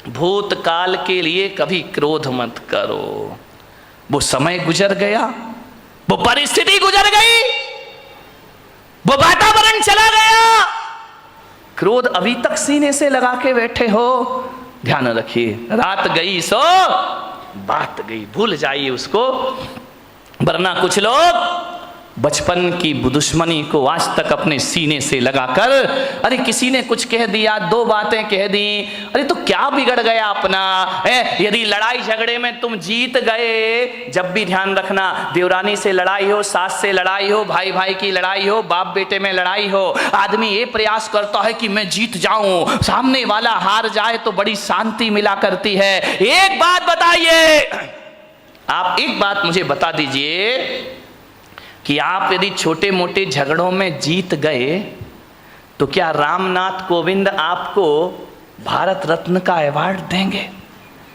भूतकाल के लिए कभी क्रोध मत करो। वो समय गुजर गया, वो परिस्थिति गुजर गई, वो वातावरण चला गया। क्रोध अभी तक सीने से लगा के बैठे हो, ध्यान रखिए, रात गई सो बात गई, भूल जाइए उसको। वरना कुछ लोग बचपन की दुश्मनी को आज तक अपने सीने से लगाकर, अरे किसी ने कुछ कह दिया, दो बातें कह दी, अरे तो क्या बिगड़ गया अपना है। यदि लड़ाई झगड़े में तुम जीत गए, जब भी ध्यान रखना, देवरानी से लड़ाई हो, सास से लड़ाई हो, भाई भाई की लड़ाई हो, बाप बेटे में लड़ाई हो, आदमी ये प्रयास करता है कि मैं जीत जाऊं, सामने वाला हार जाए तो बड़ी शांति मिला करती है। एक बात बताइए, आप एक बात मुझे बता दीजिए कि आप यदि छोटे मोटे झगड़ों में जीत गए तो क्या रामनाथ कोविंद आपको भारत रत्न का अवार्ड देंगे?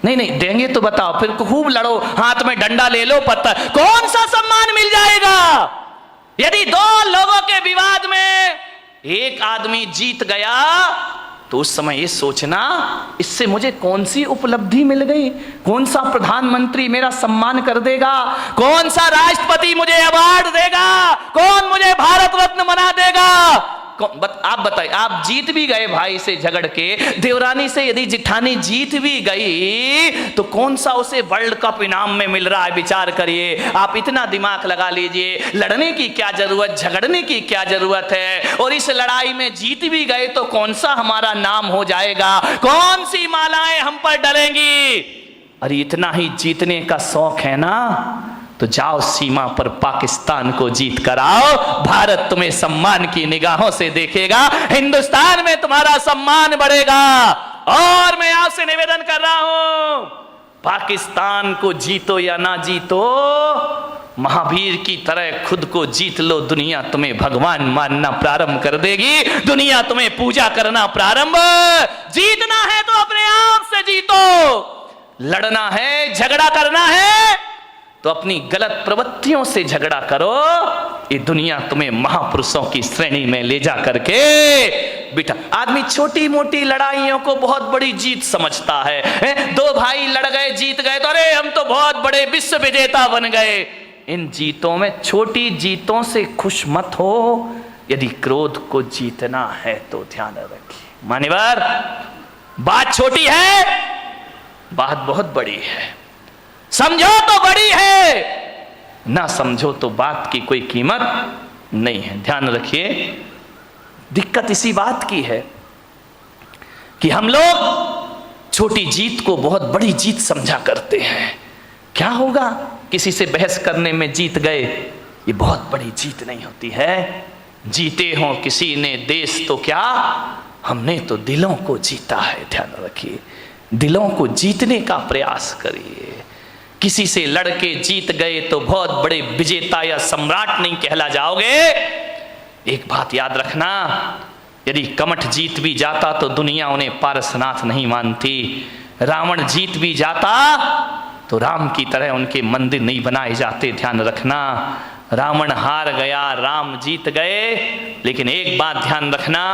नहीं नहीं देंगे तो बताओ, फिर खूब लड़ो, हाथ में डंडा ले लो, पत्थर, कौन सा सम्मान मिल जाएगा? यदि दो लोगों के विवाद में एक आदमी जीत गया तो उस समय ये सोचना, इससे मुझे कौन सी उपलब्धि मिल गई, कौन सा प्रधानमंत्री मेरा सम्मान कर देगा, कौन सा राष्ट्रपति मुझे अवार्ड देगा, कौन मुझे भारत रत्न बना देगा। आप बताइए, आप जीत भी गए भाई से झगड़ के, देवरानी से यदि जिठानी जीत भी गई तो कौन सा उसे वर्ल्ड कप इनाम में मिल रहा है, विचार करिए। आप इतना दिमाग लगा लीजिए, लड़ने की क्या जरूरत, झगड़ने की क्या जरूरत है। और इस लड़ाई में जीत भी गए तो कौन सा हमारा नाम हो जाएगा, कौन सी मालाएं हम पर डलेंगी। अरे इतना ही जीतने का शौक है ना, तो जाओ सीमा पर पाकिस्तान को जीत कर आओ, भारत तुम्हें सम्मान की निगाहों से देखेगा, हिंदुस्तान में तुम्हारा सम्मान बढ़ेगा। और मैं आपसे निवेदन कर रहा हूं, पाकिस्तान को जीतो या ना जीतो, महावीर की तरह खुद को जीत लो, दुनिया तुम्हें भगवान मानना प्रारंभ कर देगी, दुनिया तुम्हें पूजा करना प्रारंभ। जीतना है तो अपने आप से जीतो, लड़ना है, झगड़ा करना है तो अपनी गलत प्रवृत्तियों से झगड़ा करो। ये दुनिया तुम्हें महापुरुषों की श्रेणी में ले जा करके बिठा। आदमी छोटी मोटी लड़ाइयों को बहुत बड़ी जीत समझता है। दो भाई लड़ गए, जीत गए तो अरे हम तो बहुत बड़े विश्व विजेता बन गए। इन जीतों में, छोटी जीतों से खुश मत हो। यदि क्रोध को जीतना है तो ध्यान रखिए मान्यवर, बात छोटी है, बात बहुत बड़ी है। समझो तो बड़ी है, ना समझो तो बात की कोई कीमत नहीं है। ध्यान रखिए, दिक्कत इसी बात की है कि हम लोग छोटी जीत को बहुत बड़ी जीत समझा करते हैं। क्या होगा, किसी से बहस करने में जीत गए, ये बहुत बड़ी जीत नहीं होती है। जीते हो किसी ने देश तो क्या, हमने तो दिलों को जीता है। ध्यान रखिए, दिलों को जीतने का प्रयास करिए। किसी से लड़के जीत गए तो बहुत बड़े विजेता या सम्राट नहीं कहला जाओगे। एक बात याद रखना, यदि कमठ जीत भी जाता तो दुनिया उन्हें पारसनाथ नहीं मानती। रावण जीत भी जाता तो राम की तरह उनके मंदिर नहीं बनाए जाते। ध्यान रखना, रावण हार गया, राम जीत गए। लेकिन एक बात ध्यान रखना,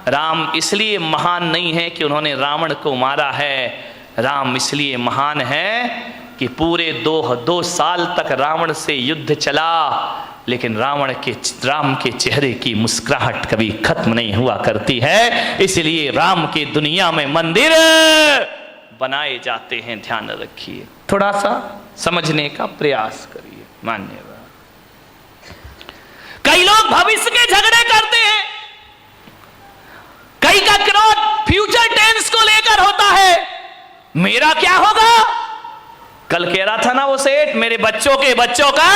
राम इसलिए महान नहीं है कि उन्होंने रावण को मारा है। राम इसलिए महान है कि पूरे दो साल तक रावण से युद्ध चला, लेकिन राम के चेहरे की मुस्कुराहट कभी खत्म नहीं हुआ करती है। इसलिए राम के दुनिया में मंदिर बनाए जाते हैं। ध्यान रखिए, थोड़ा सा समझने का प्रयास करिए। मान्यवर, कई लोग भविष्य के झगड़े करते हैं, कई का क्रोध फ्यूचर टेंस को लेकर होता है। मेरा क्या होगा, कल कह रहा था ना वो सेठ, मेरे बच्चों के बच्चों का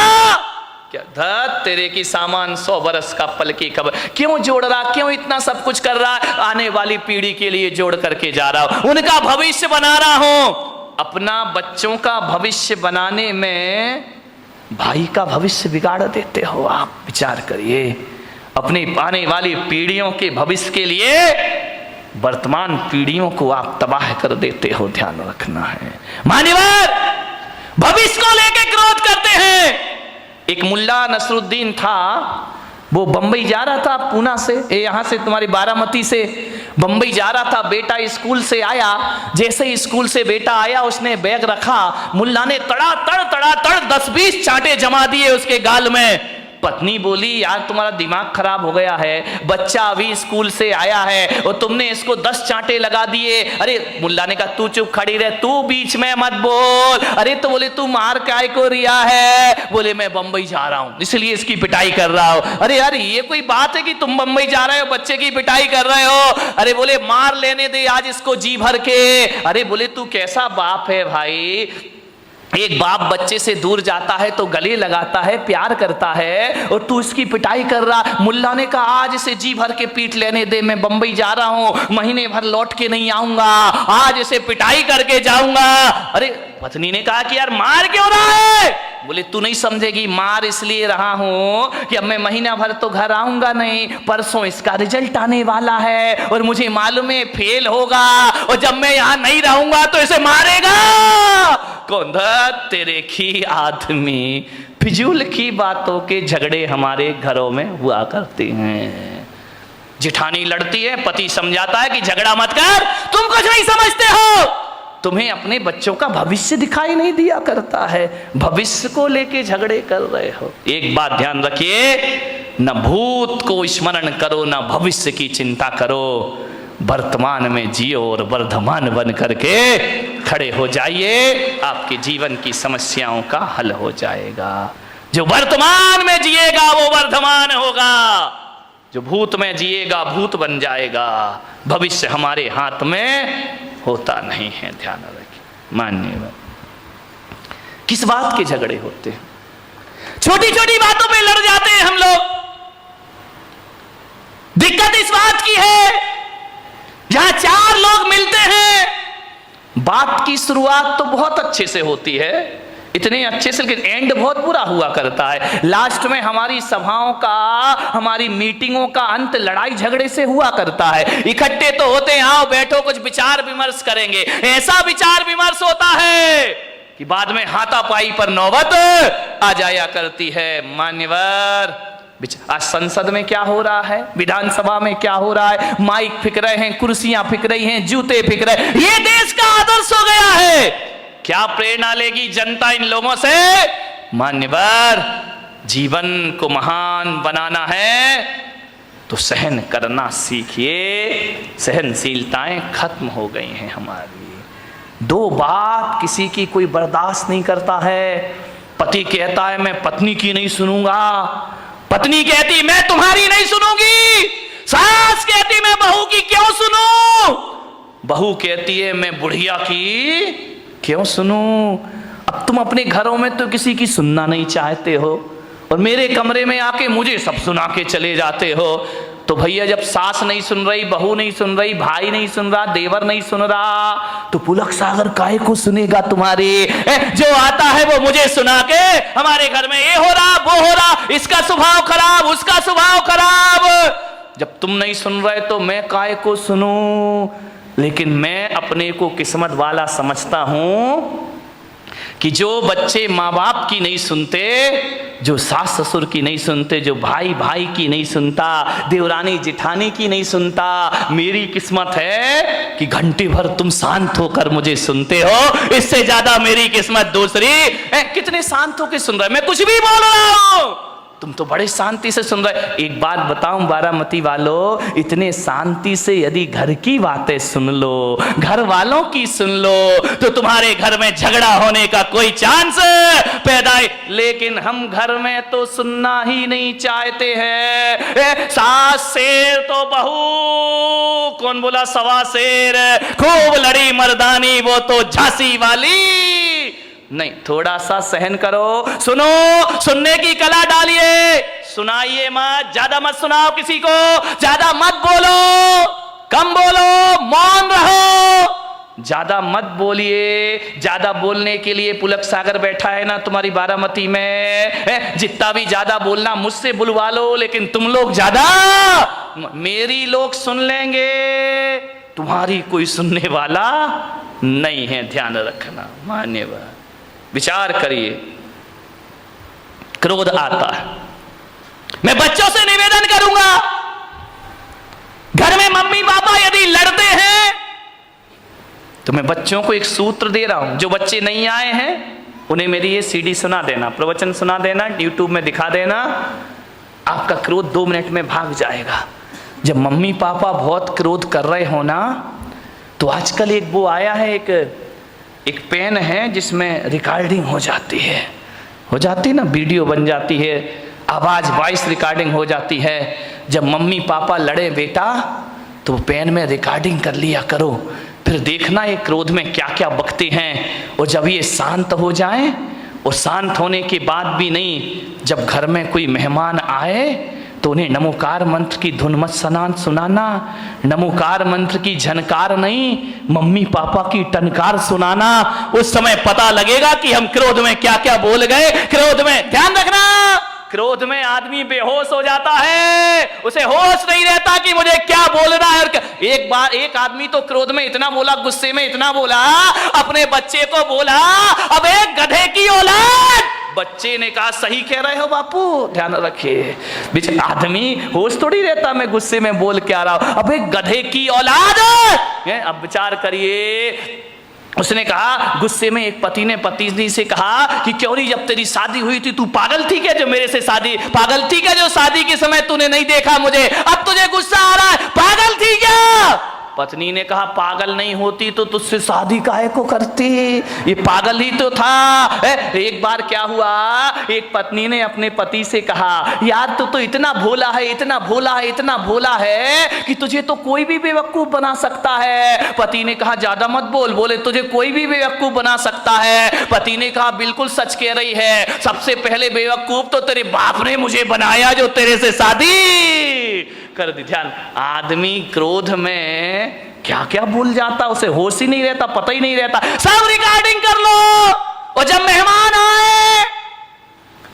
क्या, धत तेरे की सामान 100 बरस का पल की खबर। क्यों जोड़ रहा, क्यों इतना सब कुछ कर रहा, आने वाली पीढ़ी के लिए जोड़ करके जा रहा हूं, उनका भविष्य बना रहा हूं। अपना बच्चों का भविष्य बनाने में भाई का भविष्य बिगाड़ देते हो आप। विचार करिए, अपनी आने वाली पीढ़ियों के भविष्य के लिए वर्तमान पीढ़ियों को आप तबाह कर देते हो। ध्यान रखना है मान्यवर, भविष्य को लेकर क्रोध करते हैं। एक मुल्ला नसरुद्दीन था, वो बंबई जा रहा था पूना से, यहाँ से तुम्हारी बारामती से, बंबई जा रहा था, बेटा स्कूल से आया, जैसे ही स्कूल से बेटा आया उसने बैग रखा, मुल्ला ने तड़ा तड़ 10-20 चांटे जमा दिए उसके गाल में। पत्नी बोली यार तुम्हारा दिमाग खराब हो गया है, बच्चा अभी स्कूल से आया है और तुमने इसको 10 चांटे लगा दिए। अरे मुल्ला ने कहा तू चुप खड़ी रह, तू बीच में मत बोल। अरे तो बोले तू मार काय को रिया है? बोले मैं बंबई जा रहा हूं इसलिए इसकी पिटाई कर रहा हूं। अरे यार ये कोई बात है कि तुम बंबई जा रहे हो बच्चे की पिटाई कर रहे हो? अरे बोले मार लेने दे आज इसको जी भर के। अरे बोले तू कैसा बाप है भाई, एक बाप बच्चे से दूर जाता है तो गले लगाता है, प्यार करता है, और तू इसकी पिटाई कर रहा। मुल्ला ने कहा आज इसे जी भर के पीट लेने दे, मैं बंबई जा रहा हूं, महीने भर लौट के नहीं आऊंगा, आज इसे पिटाई करके जाऊंगा। अरे पत्नी ने कहा कि यार मार क्यों रहा है? बोले तू नहीं समझेगी, मार इसलिए रहा हूं कि अब मैं महीना भर तो घर आऊंगा नहीं, परसों इसका रिजल्ट आने वाला है और मुझे मालूम है फेल होगा, और जब मैं यहां नहीं रहूंगा तो इसे मारेगा कौन? तेरे की आदमी। फिजूल की बातों के झगड़े हमारे घरों में हुआ करते हैं। जिठानी लड़ती है, पति समझाता है कि झगड़ा मत कर, तुम कुछ नहीं समझते हो, तुम्हें अपने बच्चों का भविष्य दिखाई नहीं दिया करता है, भविष्य को लेके झगड़े कर रहे हो। एक बात ध्यान रखिए, न भूत को स्मरण करो न भविष्य की चिंता करो, वर्तमान में जियो और वर्धमान बन करके खड़े हो जाइए, आपके जीवन की समस्याओं का हल हो जाएगा। जो वर्तमान में जिएगा वो वर्धमान होगा, जो भूत में जिएगा भूत बन जाएगा। भविष्य हमारे हाथ में होता नहीं है, ध्यान रखिए। मान्यवर, किस बात के झगड़े होते हैं? छोटी छोटी बातों पे लड़ जाते हैं हम लोग। दिक्कत इस बात की है, जहां 4 लोग मिलते हैं, बात की शुरुआत तो बहुत अच्छे से होती है, इतने अच्छे से, लेकिन एंड बहुत बुरा हुआ करता है। लास्ट में हमारी सभाओं का, हमारी मीटिंगों का अंत लड़ाई झगड़े से हुआ करता है। इकट्ठे तो होते हैं, आओ बैठो कुछ विचार विमर्श करेंगे, ऐसा विचार विमर्श होता है कि बाद में हाथापाई पर नौबत आ जाया करती है। मान्यवर, आज संसद में क्या हो रहा है, विधानसभा में क्या हो रहा है, माइक फिक रहे हैं, कुर्सियां फिक रही हैं, जूते फिक रहे हैं, ये देश का आदर्श हो गया है। क्या प्रेरणा लेगी जनता इन लोगों से? मान्यवर, जीवन को महान बनाना है तो सहन करना सीखिए। सहनशीलताएं खत्म हो गई हैं हमारी। 2 बात किसी की कोई बर्दाश्त नहीं करता है। पति कहता है मैं पत्नी की नहीं सुनूंगा, पत्नी कहती मैं तुम्हारी नहीं सुनूंगी, सास कहती मैं बहू की क्यों सुनूं, बहू कहती है मैं बुढ़िया की क्यों सुनूं। अब तुम अपने घरों में तो किसी की सुनना नहीं चाहते हो और मेरे कमरे में आके मुझे सब सुना के चले जाते हो। तो भैया जब सास नहीं सुन रही, बहू नहीं सुन रही, भाई नहीं सुन रहा, देवर नहीं सुन रहा, तो पुलक सागर काहे को सुनेगा तुम्हारे? जो आता है वो मुझे सुना के हमारे घर में ये हो रहा वो हो रहा, इसका स्वभाव खराब उसका स्वभाव खराब। जब तुम नहीं सुन रहे तो मैं काहे को सुनूं? लेकिन मैं अपने को किस्मत वाला समझता हूं कि जो बच्चे माँ बाप की नहीं सुनते, जो सास ससुर की नहीं सुनते, जो भाई भाई की नहीं सुनता, देवरानी जिठानी की नहीं सुनता, मेरी किस्मत है कि घंटे भर तुम शांत होकर मुझे सुनते हो। इससे ज्यादा मेरी किस्मत दूसरी। कितने शांत होकर सुन रहे, मैं कुछ भी बोल रहा हूं तुम तो बड़े शांति से सुन रहे। एक बात बताऊं बारामती वालों, इतने शांति से यदि घर की बातें सुन लो, घर वालों की सुन लो, तो तुम्हारे घर में झगड़ा होने का कोई चांस पैदा है। लेकिन हम घर में तो सुनना ही नहीं चाहते हैं। सास शेर तो बहू, कौन बोला सवा शेर, खूब लड़ी मर्दानी वो तो झांसी वाली। नहीं, थोड़ा सा सहन करो, सुनो, सुनने की कला डालिए, सुनाइए मत, ज्यादा मत सुनाओ किसी को, ज्यादा मत बोलो, कम बोलो, मौन रहो, ज्यादा मत बोलिए। ज्यादा बोलने के लिए पुलक सागर बैठा है ना तुम्हारी बारामती में, जितना भी ज्यादा बोलना मुझसे बुलवा लो, लेकिन तुम लोग ज्यादा, मेरी लोग सुन लेंगे, तुम्हारी कोई सुनने वाला नहीं है, ध्यान रखना। मान्यवर, विचार करिए, क्रोध आता है, मैं बच्चों से निवेदन करूंगा, घर में मम्मी पापा यदि लड़ते हैं, तो मैं बच्चों को एक सूत्र दे रहा हूं, जो बच्चे नहीं आए हैं उन्हें मेरी ये सीडी सुना देना, प्रवचन सुना देना, यूट्यूब में दिखा देना, आपका क्रोध 2 मिनट में भाग जाएगा। जब मम्मी पापा बहुत क्रोध कर रहे हो ना, तो आजकल एक वो आया है, एक पेन है जिसमें रिकॉर्डिंग हो जाती है ना, वीडियो बन जाती है, आवाज वॉइस रिकॉर्डिंग हो जाती है। जब मम्मी पापा लड़े बेटा, तो पेन में रिकॉर्डिंग कर लिया करो, फिर देखना ये क्रोध में क्या क्या बकते हैं। और जब ये शांत हो जाए, और शांत होने के बाद भी नहीं, जब घर में कोई मेहमान आए तो उन्हें नमोकार मंत्र की धुन मत सुनाना, नमोकार मंत्र की झनकार नहीं, मम्मी पापा की टनकार सुनाना। उस समय पता लगेगा कि हम क्रोध में क्या क्या बोल गए। क्रोध में ध्यान रखना, क्रोध में आदमी बेहोश हो जाता है, उसे होश नहीं रहता कि मुझे क्या बोलना है। एक बार एक आदमी तो क्रोध में इतना बोला, गुस्से में इतना बोला, अपने बच्चे को बोला, अब एक गधे की औलाद। बच्चे ने कहा सही कह रहे हो बापू, ध्यान रखिए। बीच आदमी होश थोड़ी रहता, मैं गुस्से में बोल के आ रहा हूं, अब एक गधे की औलाद। अब विचार करिए, उसने कहा, गुस्से में एक पति ने पत्नी से कहा कि क्यों नहीं, जब तेरी शादी हुई थी तू पागल थी क्या, जो मेरे से शादी, पागल थी क्या जो शादी के समय तूने नहीं देखा मुझे, अब तुझे गुस्सा आ रहा है, पागल थी क्या। पत्नी ने कहा पागल नहीं होती तो तुझसे शादी काहे को करती, ये पागल ही तो था। एक बार क्या हुआ, एक पत्नी ने अपने पति से कहा, यार तू तो इतना भोला है, इतना भोला है, इतना भोला है कि तुझे तो कोई भी बेवकूफ बना सकता है। पति ने कहा ज्यादा मत बोल, बोले तुझे कोई भी बेवकूफ बना सकता है। पति ने कहा बिल्कुल सच कह रही है, सबसे पहले बेवकूफ तो तेरे बाप ने मुझे बनाया जो तेरे से शादी कर दी। ध्यान, आदमी क्रोध में क्या क्या भूल जाता, उसे होश ही नहीं रहता, पता ही नहीं रहता। सब रिकॉर्डिंग कर लो। और जब मेहमान आए,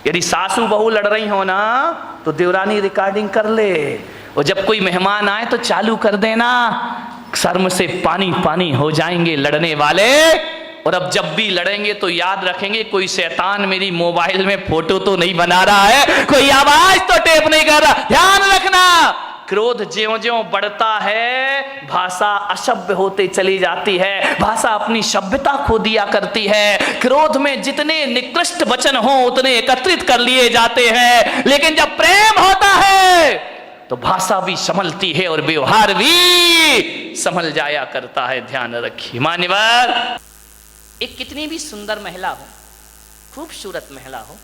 यदि सासू बहू लड़ रही हो ना, तो देवरानी रिकॉर्डिंग कर ले। और जब कोई मेहमान आए तो चालू कर देना, शर्म से पानी पानी हो जाएंगे लड़ने वाले। और अब जब भी लड़ेंगे तो याद रखेंगे, कोई शैतान मेरी मोबाइल में फोटो तो नहीं बना रहा है, कोई आवाज तो टेप नहीं कर रहा। ध्यान रखना, क्रोध ज्यों-ज्यों बढ़ता है, भाषा असभ्य होते चली जाती है, भाषा अपनी सभ्यता खो दिया करती है। क्रोध में जितने निकृष्ट वचन हो उतने एकत्रित कर लिए जाते हैं, लेकिन जब प्रेम होता है तो भाषा भी संभलती है और व्यवहार भी संभल जाया करता है। ध्यान रखिए मान्यवर, एक कितनी भी सुंदर महिला हो, खूबसूरत महिला हो,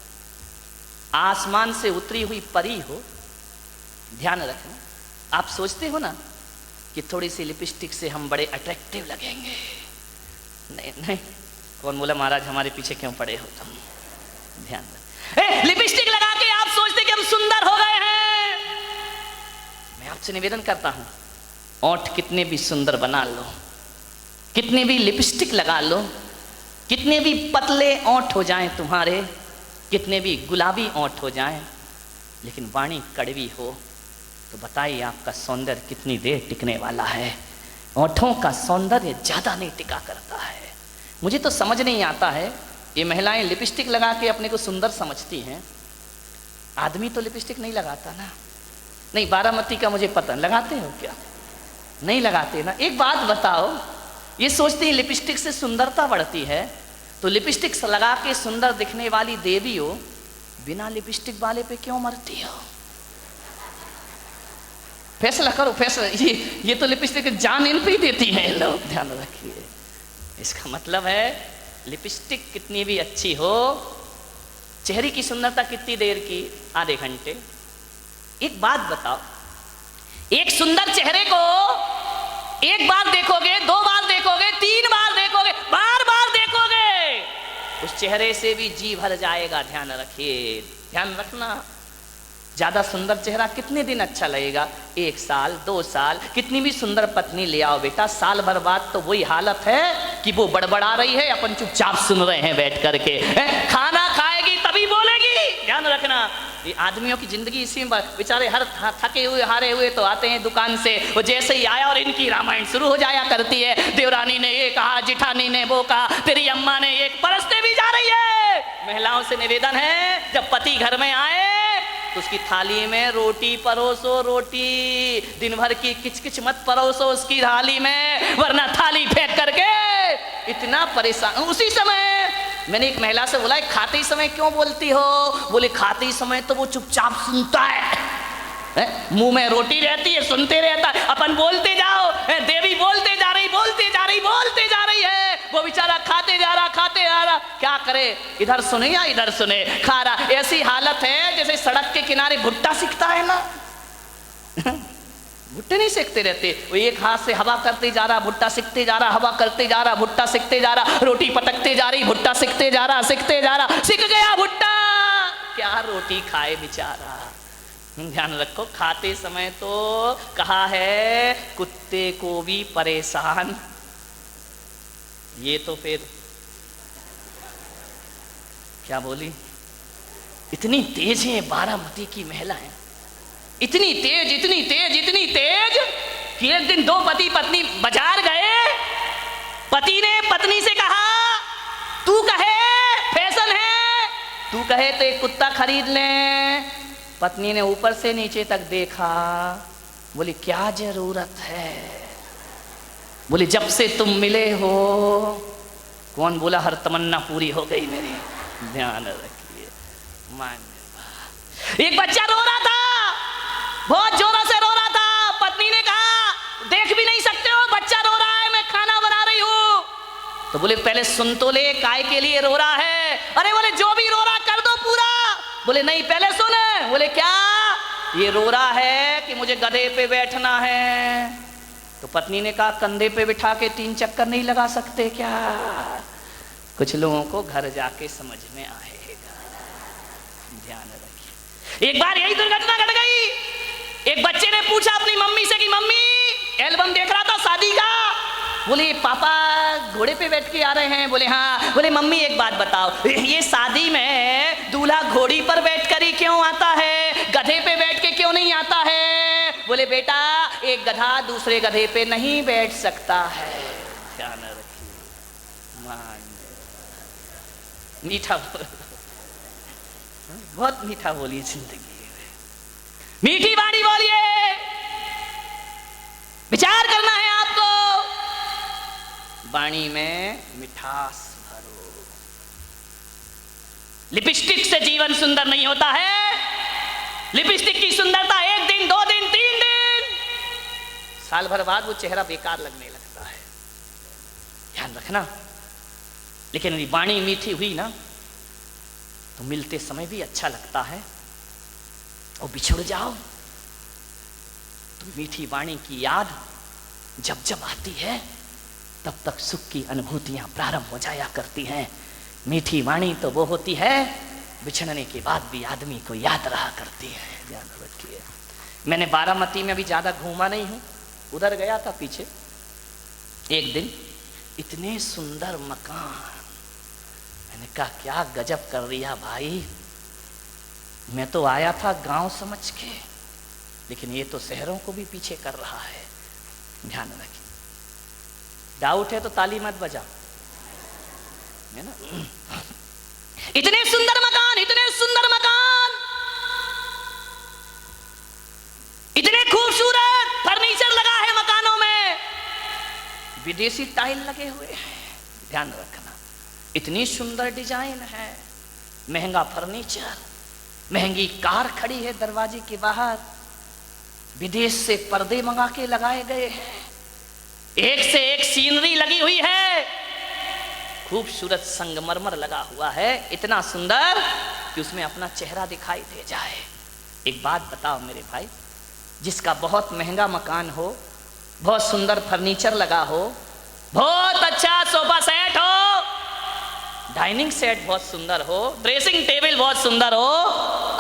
आसमान से उतरी हुई परी हो, ध्यान रखना, आप सोचते हो ना कि थोड़ी सी लिपस्टिक से हम बड़े अट्रैक्टिव लगेंगे। नहीं नहीं, कौन बोला महाराज हमारे पीछे क्यों पड़े हो तुम। ध्यान रख, लिपस्टिक लगा के आप सोचते कि हम सुंदर हो गए हैं। मैं आपसे निवेदन करता हूं, ओंठ कितने भी सुंदर बना लो, कितने भी लिपस्टिक लगा लो, कितने भी पतले ओंठ हो जाएं तुम्हारे, कितने भी गुलाबी ओंठ हो जाएं, लेकिन वाणी कड़वी हो तो बताइए आपका सौंदर्य कितनी देर टिकने वाला है। ओंठों का सौंदर्य ज्यादा नहीं टिका करता है। मुझे तो समझ नहीं आता है, ये महिलाएं लिपस्टिक लगा के अपने को सुंदर समझती हैं, आदमी तो लिपस्टिक नहीं लगाता ना। नहीं, बारामती का मुझे पता, लगाते हो क्या? नहीं लगाते ना। एक बात बताओ, ये सोचते हैं लिपस्टिक से सुंदरता बढ़ती है, तो लिपस्टिक लगा के सुंदर दिखने वाली देवी हो, बिना लिपस्टिक वाले पे क्यों मरती हो? फैसला करो, फैसला। ये तो लिपस्टिक जान इन पे ही देती है लोग। ध्यान रखिए, इसका मतलब है लिपस्टिक कितनी भी अच्छी हो, चेहरे की सुंदरता कितनी देर की, आधे घंटे। एक बात बताओ, एक सुंदर चेहरे को एक बार देखोगे, 2 बार देखोगे, 3 बार देखोगे, बार बार देखोगे, उस चेहरे से भी जी भर जाएगा। ध्यान रखिए, ध्यान रखना। ज्यादा सुंदर चेहरा कितने दिन अच्छा लगेगा? 1 साल, 2 साल। कितनी भी सुंदर पत्नी ले आओ बेटा, साल भर बाद तो वही हालत है कि वो बड़बड़ा रही है, अपन चुपचाप सुन रहे हैं बैठ करके। खाना खाएगी तभी बोलेगी। ध्यान रखना, ये आदमियों की जिंदगी इसी में, बेचारे हर थके हुए हारे हुए तो आते हैं दुकान से, वो जैसे ही आया और इनकी रामायण शुरू हो जाया करती है। देवरानी ने ये कहा, जिठानी ने वो कहा, तेरी अम्मा ने एक परसते भी जा रही है। महिलाओं से निवेदन है, जब पति घर में आए तो उसकी थाली में रोटी परोसो, रोटी। दिन भर की किचकिच मत परोसो उसकी थाली में, वरना थाली फेंक करके इतना परेशान। उसी समय मैंने एक महिला से बोला, खाते समय क्यों बोलती हो? बोले खाते समय तो वो चुपचाप सुनता है, मुंह में रोटी रहती है, सुनते रहता है, अपन बोलते जाओ, देवी बोलते जा रही, बोलते जा रही, बोलते जा रही है, वो बेचारा खाते जा रहा, खाते जा रहा। क्या करे, इधर सुने या इधर सुने, खा रहा। ऐसी हालत है जैसे सड़क के किनारे भुट्टा सिकता है ना, भुट्टे नहीं सेकते रहते, वो एक हाथ से हवा करते जा रहा, भुट्टा सिकते जा रहा, हवा करते जा रहा, भुट्टा सिकते जा रहा, रोटी पटकते जा रही, भुट्टा सिकते जा रहा, सिकते जा रहा, सिक गया भुट्टा, क्या रोटी खाए बेचारा। ध्यान रखो, खाते समय तो कहा है कुत्ते को भी परेशान, ये तो फिर क्या बोली, इतनी तेज है बारामती की महिलाएं, इतनी तेज, इतनी तेज, इतनी तेज कि एक दिन दो पति पत्नी बाजार गए, पति ने पत्नी से कहा तू कहे फैशन है, तू कहे तो एक कुत्ता खरीद ले। पत्नी ने ऊपर से नीचे तक देखा, बोली क्या जरूरत है? बोली जब से तुम मिले हो। कौन बोला हर तमन्ना पूरी हो गई मेरी? ध्यान रखिए, मान। एक बच्चा रो रहा था, बहुत जोरों से रो रहा था। पत्नी ने कहा देख भी नहीं सकते हो, बच्चा रो रहा है, मैं खाना बना रही हूं। तो बोले पहले सुन तो ले, काय के लिए रो रहा है? अरे बोले जो भी रो रहा कर दो पूरा। बोले नहीं पहले सुन। बोले क्या? ये रो रहा है कि मुझे गधे पे बैठना है। तो पत्नी ने कहा कंधे पे बिठा के 3 चक्कर नहीं लगा सकते क्या? कुछ लोगों को घर जाके समझ में आएगा, ध्यान रखिए। एक बार यही दुर्घटना घट गई। एक बच्चे ने पूछा अपनी मम्मी से कि मम्मी एल्बम देख रहा था शादी का। बोले पापा घोड़े पे बैठ के आ रहे हैं। बोले हाँ। बोले मम्मी एक बात बताओ, ये शादी में दूल्हा घोड़ी पर बैठ कर ही क्यों आता है, गधे पे बैठ के क्यों नहीं आता है? बोले बेटा एक गधा दूसरे गधे पे नहीं बैठ सकता है। ध्यान रखिए, मान मीठा बहुत मीठा बोलिए जिंदगी में, मीठी बाणी बोलिए, विचार करना है आपको, वाणी में मिठास भरो। लिपस्टिक से जीवन सुंदर नहीं होता है। लिपस्टिक की सुंदरता 1 दिन 2 दिन 3 दिन, साल भर बाद वो चेहरा बेकार लगने लगता है, ध्यान रखना। लेकिन यदि वाणी मीठी हुई ना तो मिलते समय भी अच्छा लगता है, और बिछुड़ जाओ तो मीठी वाणी की याद जब जब आती है तब तक सुख की अनुभूतियां प्रारंभ हो जाया करती हैं। मीठी वाणी तो वो होती है बिछड़ने के बाद भी आदमी को याद रहा करती है, ध्यान रखिए। मैंने बारामती में भी ज्यादा घूमा नहीं हूं, उधर गया था पीछे। एक दिन इतने सुंदर मकान, मैंने कहा क्या गजब कर दिया भाई, मैं तो आया था गांव समझ के, लेकिन ये तो शहरों को भी पीछे कर रहा है, ध्यान रखिए। डाउट है तो ताली मत बजा, है ना? इतने सुंदर मकान, इतने सुंदर मकान, इतने खूबसूरत फर्नीचर लगा है मकानों में, विदेशी टाइल लगे हुए हैं, ध्यान रखना। इतनी सुंदर डिजाइन है, महंगा फर्नीचर, महंगी कार खड़ी है दरवाजे के बाहर, विदेश से पर्दे मंगा के लगाए गए हैं, एक से एक सीनरी लगी हुई है, खूबसूरत संगमरमर लगा हुआ है, इतना सुंदर कि उसमें अपना चेहरा दिखाई दे जाए। एक बात बताओ मेरे भाई, जिसका बहुत महंगा मकान हो, बहुत सुंदर फर्नीचर लगा हो, बहुत अच्छा सोफा सेट हो, डाइनिंग सेट बहुत सुंदर हो, ड्रेसिंग टेबल बहुत सुंदर हो,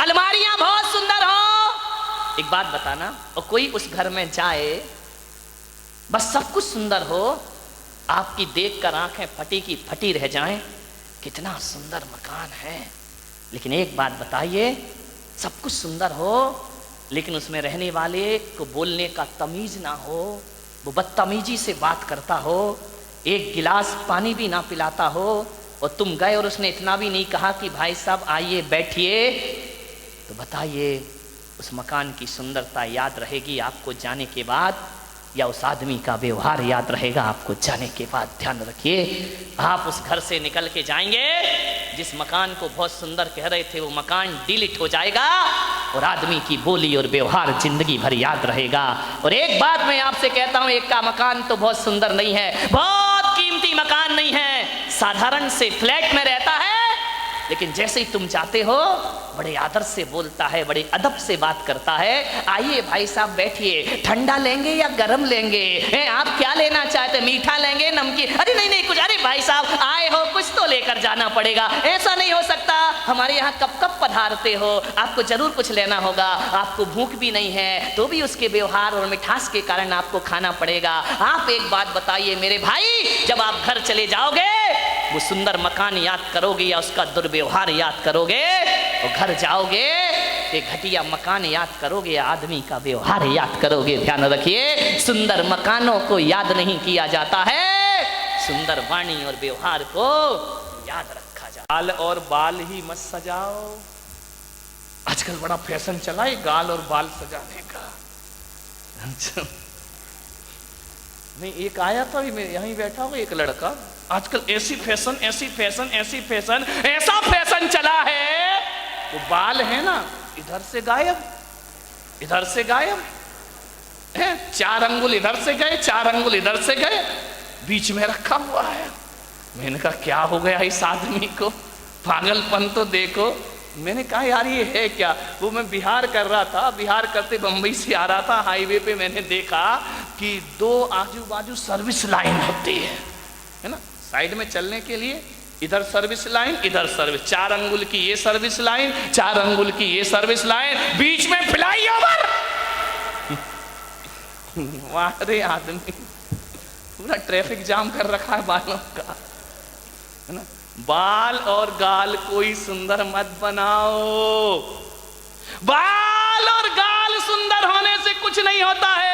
अलमारियां बहुत सुंदर हो, एक बात बताना, और कोई उस घर में जाए, बस सब कुछ सुंदर हो, आपकी देखकर आंखें फटी की फटी रह जाएं, कितना सुंदर मकान है, लेकिन एक बात बताइए, सब कुछ सुंदर हो लेकिन उसमें रहने वाले को बोलने का तमीज ना हो, वो बदतमीजी से बात करता हो, एक गिलास पानी भी ना पिलाता हो, और तुम गए और उसने इतना भी नहीं कहा कि भाई साहब आइए बैठिए, तो बताइए उस मकान की सुंदरता याद रहेगी आपको जाने के बाद, या उस आदमी का व्यवहार याद रहेगा आपको जाने के बाद? ध्यान रखिए, आप उस घर से निकल के जाएंगे, जिस मकान को बहुत सुंदर कह रहे थे वो मकान डिलीट हो जाएगा और आदमी की बोली और व्यवहार जिंदगी भर याद रहेगा। और एक बात मैं आपसे कहता हूं, एक का मकान तो बहुत सुंदर नहीं है, बहुत कीमती मकान नहीं है, साधारण से फ्लैट में रहता है, लेकिन जैसे ही तुम जाते हो बड़े आदर से बोलता है, बड़े अदब से बात करता है। आइए भाई साहब बैठिए, ठंडा लेंगे या गरम लेंगे? आप क्या लेना चाहते, मीठा लेंगे नमकीन? अरे नहीं नहीं कुछ, अरे भाई साहब आए हो कुछ तो लेकर जाना पड़ेगा, ऐसा नहीं हो सकता, हमारे यहाँ कब कब पधारते हो, आपको जरूर कुछ लेना होगा, आपको भूख भी नहीं है तो भी उसके व्यवहार और मिठास के कारण आपको खाना पड़ेगा। आप एक बात बताइए मेरे भाई, जब आप घर चले जाओगे वो सुंदर मकान याद करोगे या उसका दुर्व्यवहार याद करोगे? और घर जाओगे कि घटिया मकान याद करोगे या आदमी का व्यवहार याद करोगे? ध्यान रखिए, सुंदर मकानों को याद नहीं किया जाता है, सुंदर वाणी और व्यवहार को याद रखा जाता है। गाल और बाल ही मत सजाओ, आजकल बड़ा फैशन चला है गाल और बाल सजाने का। नहीं, एक आया था मेरे यहीं बैठा हुआ एक लड़का, आजकल ऐसी फैशन ऐसी फैशन ऐसी फैशन, ऐसा फैशन चला है, वो बाल है ना इधर से गायब, इधर से गायब है, 4 अंगुल इधर से गए 4 अंगुल इधर से गए, बीच में रखा हुआ है। मैंने कहा क्या हो गया इस आदमी को, पागलपन तो देखो। मैंने कहा यार ये है क्या? वो मैं बिहार कर रहा था, बिहार करते बंबई से आ रहा था, हाईवे पे मैंने देखा कि 2 आजू बाजू सर्विस लाइन होती है ना, साइड में चलने के लिए, इधर सर्विस लाइन इधर सर्विस, 4 अंगुल की ये सर्विस लाइन 4 अंगुल की ये सर्विस लाइन, बीच में फ्लाईओवर। वाह आदमी पूरा ट्रैफिक जाम कर रखा है बालों का, है ना। बाल और गाल कोई सुंदर मत बनाओ, बाल और गाल सुंदर होने से कुछ नहीं होता है।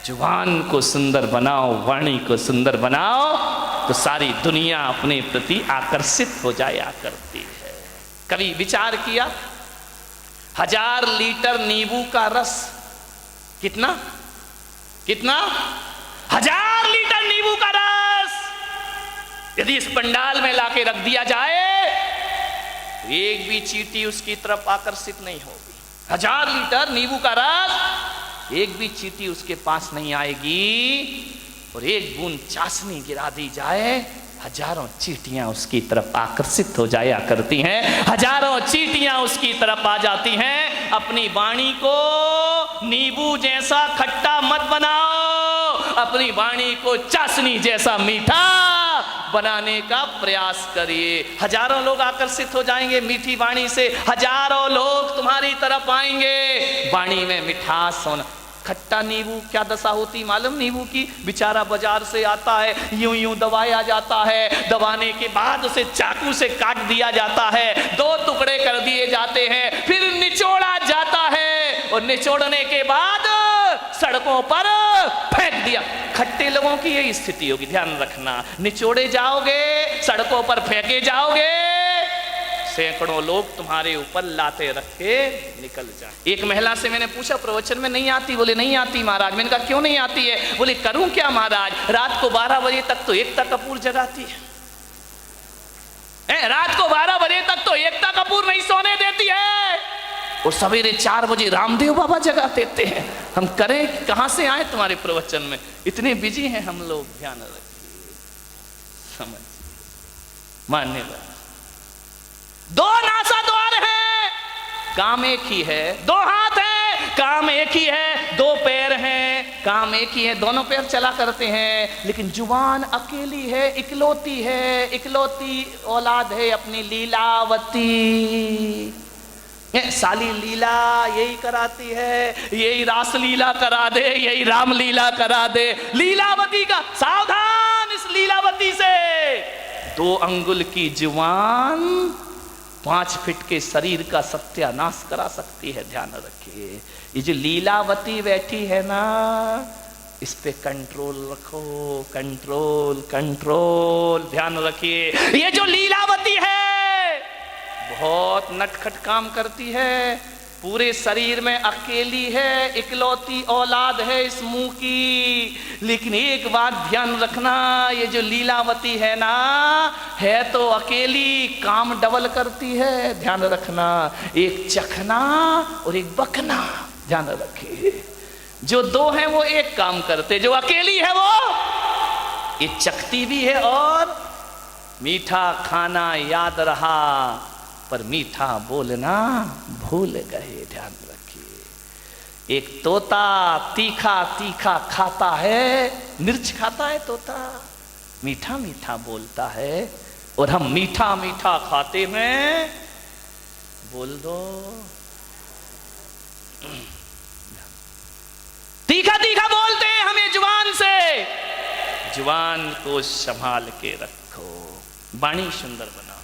जुबान को सुंदर बनाओ, वाणी को सुंदर बनाओ, तो सारी दुनिया अपने प्रति आकर्षित हो जाया करती है। कभी विचार किया, 1000 लीटर नींबू का रस कितना कितना 1000 लीटर नींबू का रस यदि इस पंडाल में लाके रख दिया जाए तो एक भी चींटी उसकी तरफ आकर्षित नहीं होगी। 1000 लीटर नींबू का रस, एक भी चींटी उसके पास नहीं आएगी, और एक बूंद चाशनी गिरा दी जाए, हजारों चींटियां उसकी तरफ आकर्षित हो जाया करती हैं, हजारों चींटियां उसकी तरफ आ जाती हैं। अपनी वाणी को नींबू जैसा खट्टा मत बनाओ, अपनी वाणी को चाशनी जैसा मीठा बनाने का प्रयास करिए। हजारों लोग आकर्षित हो जाएंगे मीठी वाणी से, हजारों लोग तुम्हारी तरफ आएंगे। वाणी में मिठास होना, खट्टा नींबू क्या दशा होती मालूम नींबू की? बेचारा बाजार से आता है, यूं यूं दबाया जाता है, दबाने के बाद उसे चाकू से काट दिया जाता है, 2 टुकड़े कर दिए जाते हैं, फिर निचोड़ा जाता है, और निचोड़ने के बाद सड़कों पर फेंक दिया। खट्टे लोगों की यही स्थिति होगी, ध्यान रखना। निचोड़े जाओगे, सड़कों पर फेंके जाओगे, सैकड़ों लोग तुम्हारे ऊपर लाते रख के निकल जाए। एक महिला से मैंने पूछा प्रवचन में नहीं आती? बोले नहीं आती महाराज। मैंने कहा क्यों नहीं आती है? बोले करूं क्या महाराज, रात को 12 बजे तक तो एकता कपूर जगाती है, रात को 12 बजे तक तो एकता कपूर नहीं सोने देती है, और सवेरे 4 बजे रामदेव बाबा जगा देते हैं। हम करें कहां से आए तुम्हारे प्रवचन में, इतने बिजी हैं हम लोग। ध्यान रखिए, समझ मान्यवर। 2 नासा द्वार है, काम एक ही है, 2 हाथ है, काम एक ही है, 2 पैर हैं, काम एक ही है, दोनों पैर चला करते हैं, लेकिन जुबान अकेली है, इकलौती है, इकलौती औलाद है अपनी लीलावती। साली लीला यही कराती है, यही रास लीला करा दे, यही राम लीला करा दे। लीलावती का सावधान, इस लीलावती से। 2 अंगुल की जुबान 5 फीट के शरीर का सत्यानाश करा सकती है। ध्यान रखिए, ये जो लीलावती बैठी है ना, इस पे कंट्रोल रखो, कंट्रोल कंट्रोल। ध्यान रखिए, ये जो लीलावती है बहुत नटखट काम करती है, पूरे शरीर में अकेली है, इकलौती औलाद है इस मुंह की। लेकिन एक बात ध्यान रखना, ये जो लीलावती है ना, है तो अकेली, काम डबल करती है, ध्यान रखना। एक चखना और एक बकना, ध्यान रखिए। जो दो हैं वो एक काम करते, जो अकेली है वो ये चखती भी है और मीठा खाना याद रहा पर मीठा बोलना भूल गए, ध्यान रखिए। एक तोता तीखा तीखा खाता है, मिर्च खाता है तोता, मीठा मीठा बोलता है, और हम मीठा मीठा खाते में बोल दो तीखा तीखा बोलते हैं हमें जुबान से। जुबान को संभाल के रखो, वाणी सुंदर बना।